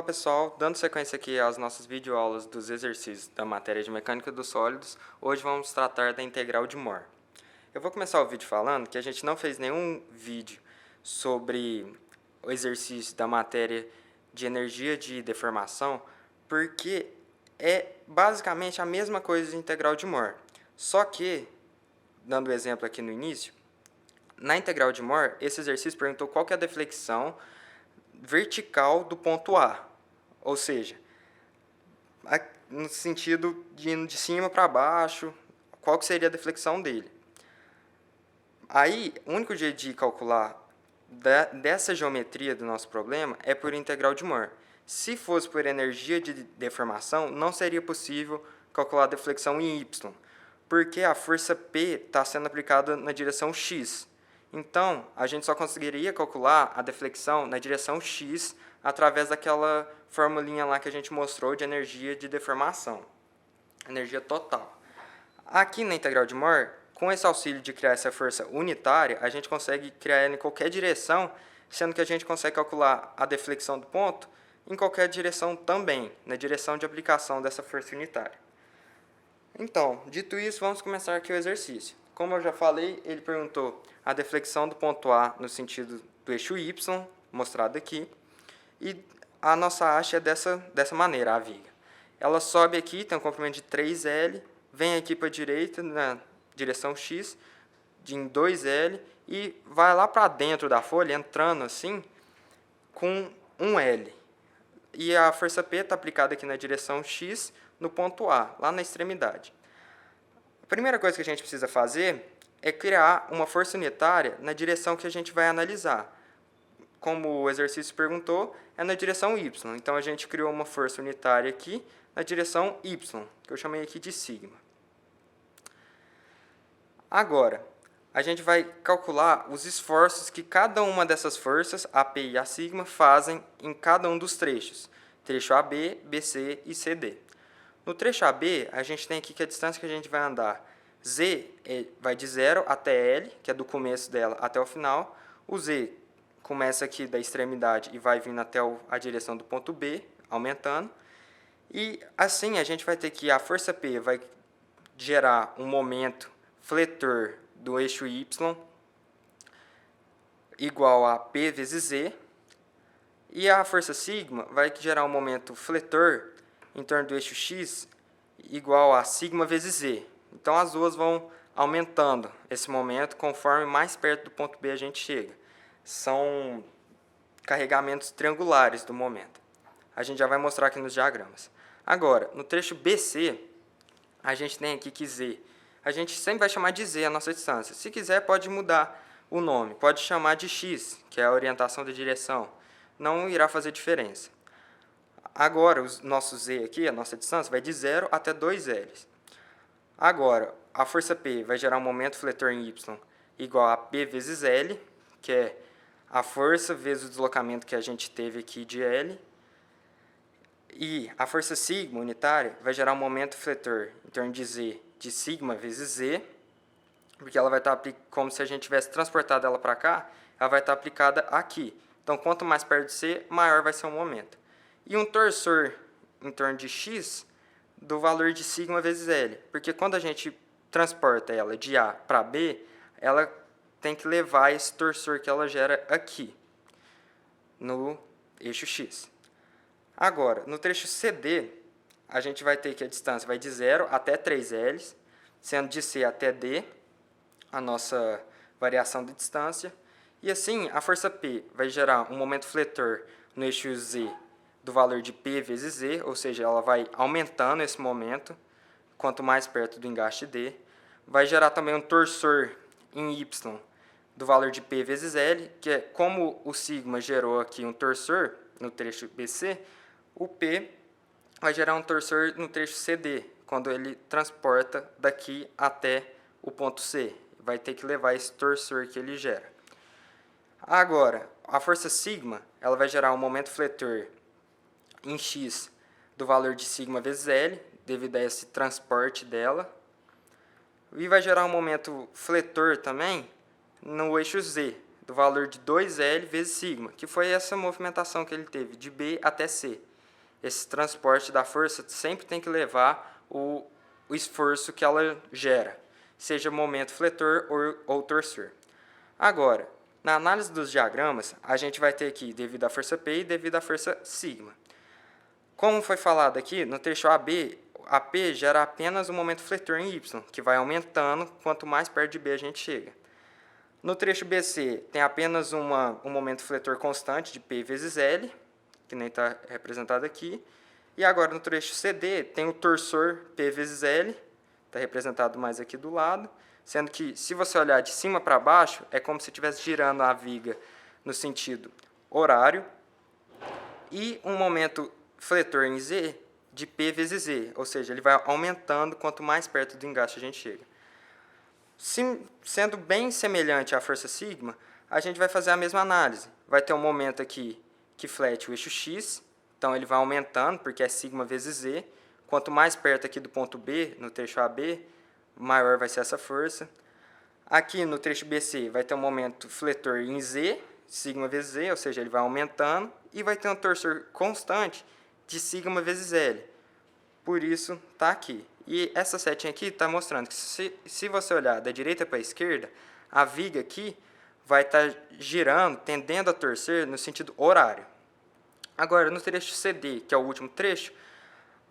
pessoal, dando sequência aqui às nossas videoaulas dos exercícios da matéria de mecânica dos sólidos, hoje vamos tratar da integral de Mohr. Eu vou começar o vídeo falando que a gente não fez nenhum vídeo sobre o exercício da matéria de energia de deformação, porque é basicamente a mesma coisa de integral de Mohr. Só que, dando o exemplo aqui no início, na integral de Mohr, esse exercício perguntou qual que é a deflexão vertical do ponto A, ou seja, no sentido de indo de cima para baixo, qual que seria a deflexão dele. Aí, o único jeito de calcular dessa geometria do nosso problema é por integral de Mohr. Se fosse por energia de deformação, não seria possível calcular a deflexão em y, porque a força P está sendo aplicada na direção x. Então, a gente só conseguiria calcular a deflexão na direção x através daquela formulinha lá que a gente mostrou de energia de deformação, energia total. Aqui na integral de Mohr, com esse auxílio de criar essa força unitária, a gente consegue criar ela em qualquer direção, sendo que a gente consegue calcular a deflexão do ponto em qualquer direção também, na direção de aplicação dessa força unitária. Então, dito isso, vamos começar aqui o exercício. Como eu já falei, ele perguntou a deflexão do ponto A no sentido do eixo y, mostrado aqui, e a nossa haste é dessa maneira, a viga. Ela sobe aqui, tem um comprimento de 3L, vem aqui para a direita, na direção x, em 2L, e vai lá para dentro da folha, entrando assim, com 1L. E a força P está aplicada aqui na direção x, no ponto A, lá na extremidade. A primeira coisa que a gente precisa fazer é criar uma força unitária na direção que a gente vai analisar. Como o exercício perguntou, é na direção y. Então, a gente criou uma força unitária aqui na direção y, que eu chamei aqui de sigma. Agora, a gente vai calcular os esforços que cada uma dessas forças, a P e a sigma, fazem em cada um dos trechos. Trecho AB, BC e CD. No trecho AB, a gente tem aqui que a distância que a gente vai andar, Z vai de 0 até L, que é do começo dela até o final. O Z começa aqui da extremidade e vai vindo até a direção do ponto B, aumentando. E assim a gente vai ter que a força P vai gerar um momento fletor do eixo Y igual a P vezes Z. E a força sigma vai gerar um momento fletor em torno do eixo x igual a sigma vezes z. Então, as duas vão aumentando esse momento conforme mais perto do ponto B a gente chega. São carregamentos triangulares do momento. A gente já vai mostrar aqui nos diagramas. Agora, no trecho BC, a gente tem aqui que z. A gente sempre vai chamar de z a nossa distância. Se quiser, pode mudar o nome. Pode chamar de x, que é a orientação da direção. Não irá fazer diferença. Agora, o nosso z aqui, a nossa distância, vai de 0 até 2L. Agora, a força P vai gerar um momento fletor em y igual a P vezes L, que é a força vezes o deslocamento que a gente teve aqui de L. E a força sigma unitária vai gerar um momento fletor em torno de z de sigma vezes z, porque ela vai estar como se a gente tivesse transportado ela para cá, ela vai estar aplicada aqui. Então, quanto mais perto de C, maior vai ser o momento. E um torsor em torno de x do valor de sigma vezes L. Porque quando a gente transporta ela de A para B, ela tem que levar esse torsor que ela gera aqui, no eixo x. Agora, no trecho CD, a gente vai ter que a distância vai de 0 até 3L, sendo de C até D, a nossa variação de distância. E assim, a força P vai gerar um momento fletor no eixo Z do valor de P vezes Z, ou seja, ela vai aumentando esse momento, quanto mais perto do engaste D. Vai gerar também um torsor em Y do valor de P vezes L, que é como o sigma gerou aqui um torsor no trecho BC, o P vai gerar um torsor no trecho CD, quando ele transporta daqui até o ponto C. Vai ter que levar esse torsor que ele gera. Agora, a força sigma ela vai gerar um momento fletor em x do valor de sigma vezes L, devido a esse transporte dela. E vai gerar um momento fletor também no eixo Z, do valor de 2L vezes sigma, que foi essa movimentação que ele teve, de B até C. esse transporte da força sempre tem que levar o esforço que ela gera, seja momento fletor ou torçor. Agora, na análise dos diagramas, a gente vai ter aqui devido à força P e devido à força sigma. Como foi falado aqui, no trecho AB, a P gera apenas um momento fletor em Y, que vai aumentando quanto mais perto de B a gente chega. No trecho BC, tem apenas um momento fletor constante de P vezes L, que nem está representado aqui. E agora no trecho CD, tem o torsor P vezes L, está representado mais aqui do lado, sendo que, se você olhar de cima para baixo, é como se estivesse girando a viga no sentido horário, e um momento fletor em Z de P vezes Z, ou seja, ele vai aumentando quanto mais perto do engaste a gente chega. Sendo bem semelhante à força sigma, a gente vai fazer a mesma análise. Vai ter um momento aqui que flete o eixo X, então ele vai aumentando, porque é sigma vezes Z. Quanto mais perto aqui do ponto B, no trecho AB, maior vai ser essa força. Aqui no trecho BC vai ter um momento fletor em Z, sigma vezes Z, ou seja, ele vai aumentando, e vai ter um torsor constante de sigma vezes L. Por isso, está aqui. E essa setinha aqui está mostrando que se você olhar da direita para a esquerda, a viga aqui vai estar girando, tendendo a torcer no sentido horário. Agora, no trecho CD, que é o último trecho,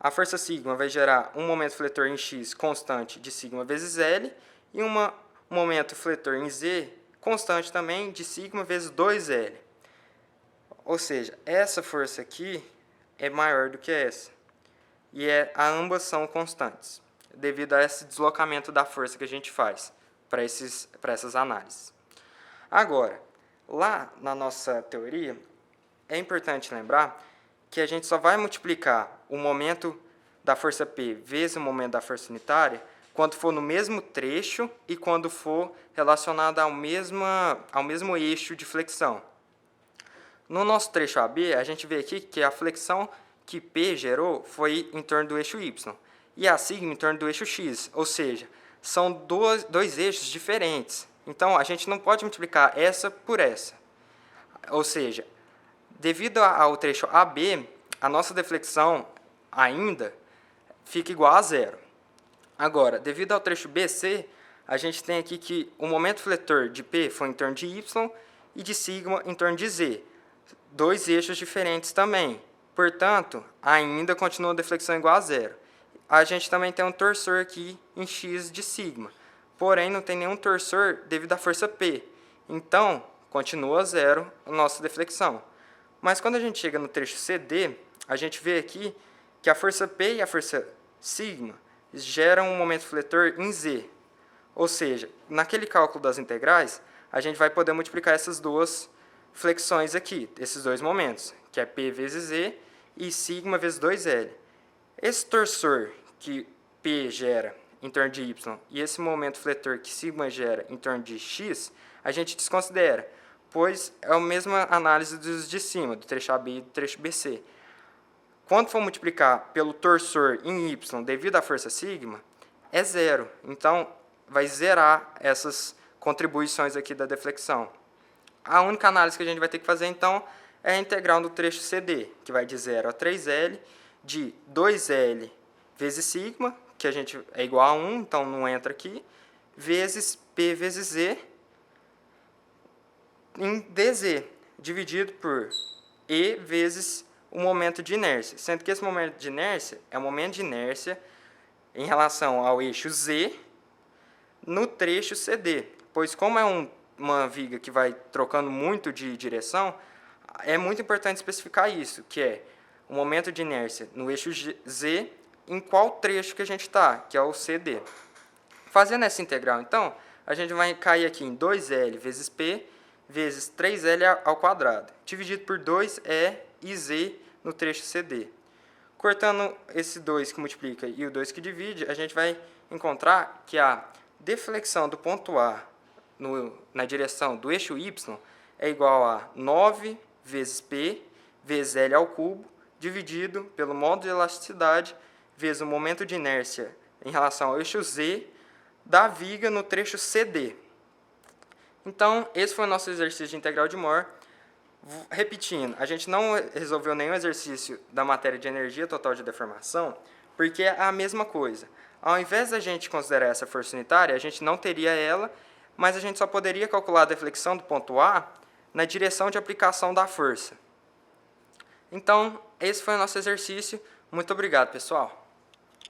a força sigma vai gerar um momento fletor em X constante de sigma vezes L e um momento fletor em Z constante também de sigma vezes 2L. Ou seja, essa força aqui é maior do que essa. E ambas são constantes, devido a esse deslocamento da força que a gente faz para essas análises. Agora, lá na nossa teoria, é importante lembrar que a gente só vai multiplicar o momento da força P vezes o momento da força unitária quando for no mesmo trecho e quando for relacionado ao mesmo eixo de flexão. No nosso trecho AB, a gente vê aqui que a flexão que P gerou foi em torno do eixo Y e a sigma em torno do eixo X, ou seja, são dois eixos diferentes. Então, a gente não pode multiplicar essa por essa. Ou seja, devido ao trecho AB, a nossa deflexão ainda fica igual a zero. Agora, devido ao trecho BC, a gente tem aqui que o momento fletor de P foi em torno de Y e de sigma em torno de Z. Dois eixos diferentes também. Portanto, ainda continua a deflexão igual a zero. A gente também tem um torsor aqui em X de sigma. Porém, não tem nenhum torsor devido à força P. Então, continua zero a nossa deflexão. Mas quando a gente chega no trecho CD, a gente vê aqui que a força P e a força sigma geram um momento fletor em Z. Ou seja, naquele cálculo das integrais, a gente vai poder multiplicar essas duas flexões aqui, esses dois momentos, que é P vezes Z e sigma vezes 2L. Esse torsor que P gera em torno de Y e esse momento fletor que sigma gera em torno de X, a gente desconsidera, pois é a mesma análise dos de cima, do trecho AB e do trecho BC. Quando for multiplicar pelo torsor em Y devido à força sigma, é zero. Então, vai zerar essas contribuições aqui da deflexão. A única análise que a gente vai ter que fazer, então, é a integral do trecho CD, que vai de 0 a 3L, de 2L vezes sigma, que a gente é igual a 1, então não entra aqui, vezes P vezes Z, em dz, dividido por E vezes o momento de inércia. Sendo que esse momento de inércia é o momento de inércia em relação ao eixo Z no trecho CD. Pois como é uma viga que vai trocando muito de direção, é muito importante especificar isso, que é o momento de inércia no eixo Z em qual trecho que a gente está, que é o CD. Fazendo essa integral, então, a gente vai cair aqui em 2L vezes P vezes 3L ao quadrado, dividido por 2E e Z no trecho CD. Cortando esse 2 que multiplica e o 2 que divide, a gente vai encontrar que a deflexão do ponto A na direção do eixo Y é igual a 9 vezes P vezes L ao cubo, dividido pelo módulo de elasticidade vezes o momento de inércia em relação ao eixo Z da viga no trecho CD. Então, esse foi o nosso exercício de integral de Mohr. Repetindo, a gente não resolveu nenhum exercício da matéria de energia total de deformação, porque é a mesma coisa. Ao invés da gente considerar essa força unitária, a gente não teria ela, mas a gente só poderia calcular a deflexão do ponto A na direção de aplicação da força. Então, esse foi o nosso exercício. Muito obrigado, pessoal.